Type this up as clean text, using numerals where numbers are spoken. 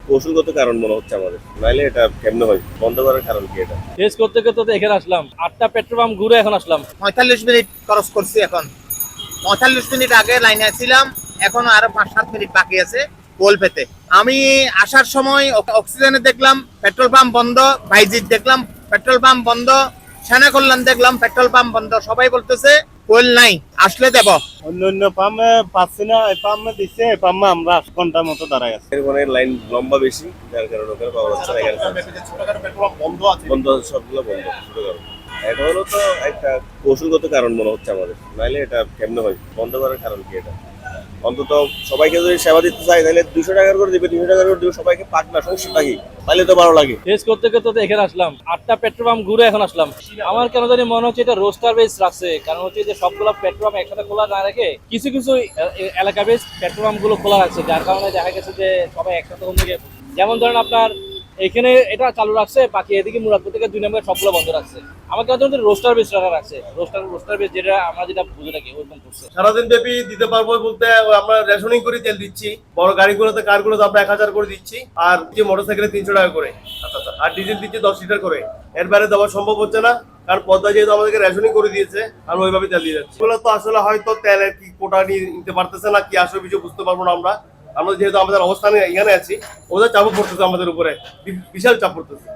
কৌশলগত কারণ মনে হচ্ছে আমাদের, নাইলে এটা কেমনে হয়, বন্ধ করার কারণ কি? এটা টেস্ট করতে করতে তো এখানে আসলাম, 8টা পেট্রোল পাম্প ঘুরে এখন আসলাম। 45 মিনিট খরচ করছি। এখন 45 মিনিট আগে লাইনে ছিলাম, এখন আরো 5-7 মিনিট বাকি আছে পোল পেতে। আমি আসার সময় অক্সিজেনে দেখলাম পেট্রোল পাম্প বন্ধ, বাইজিৎ দেখলাম পেট্রোল পাম্প বন্ধ, সেনা কল্যাণ দেখলাম পেট্রোল পাম্প বন্ধ। সবাই বলতেছে পোল নাই, আসলে দেব। অন্য অন্য পাম্পে পাচ্ছি না, এই পাম্পে দিচ্ছে, এই পাম্পে আমরা 8 ঘন্টার মতো দাঁড়ায় আছি। এর মানে লাইন লম্বা বেশি, যার কারণে ওখানে পাওয়া যাচ্ছে না। এখানে বন্ধ আছে, সবগুলো বন্ধ ছোটখাটো। এটা হলো তো একটা কৌশলগত কারণ মনে হচ্ছে আমাদের, নাইলে এটা কেমনে হয়, বন্ধ করার কারণ কি? এটা অন্তত সবাইকে যদি সেবা দিতে চাই তাহলে 200 টাকা করে দিবে, 300 টাকা করে দিবে, সবাইকে পাক না, সমস্যা থাকি তাহলে তো ভালো লাগে। টেস্ট করতে করতে তো এখানে আসলাম, 8টা পেট্রোল পাম্প ঘুরে এখন আসলাম। আমার কেন জানি মনে হচ্ছে এটা রোস্টার বেস রাখছে, কারণ হচ্ছে যে সবগুলো পেট্রোল পাম্প একসাথে খোলা না রেখে কিছু কিছু এলাকা বেস পেট্রোল পাম্প গুলো খোলা রাখছে, যার কারণে দেখা গেছে যে সবাই একসাথে কোন দিকে, যেমন ধরেন আপনার এখানে এটা চালু রাখছে, বাকি এদিকে মুরাদপুর থেকে 2 নম্বরে সবগুলো বন্ধ রাখছে। আমার কেন জানি রোস্টার বেস রাখছে, রোস্টার বেস যেটা আমরা যেটা বুঝে থাকি ওইরকম করছে। সারাদিন ব্যাপী দিতে পারবো বলতে আমরা রেশনিং করে তেল দিচ্ছি, বড় গাড়িগুলোতে কারগুলোতে আমরা 1000 করে দিচ্ছি, আর যে মোটরসাইকেলে 300 টাকা করে, আর ডিজেল দিচ্ছি 10 লিটার করে। এর বাইরে দেওয়া সম্ভব হচ্ছে না, কারণ পদ্মা যেহেতু আমাদেরকে রেশনিং করে দিয়েছে, আমরা ওইভাবে তেল দিয়ে যাচ্ছি। এগুলো তো আসলে হয়তো তেলের কি কোটা নিতে পারতেছে না, কি আসলে কিছু বুঝতে পারবো না আমরা। আমরা যেহেতু আমাদের অবস্থানে এখানে আছি, ওদের চাপও পড়তেছে আমাদের উপরে, বিশাল চাপ পড়তেছে।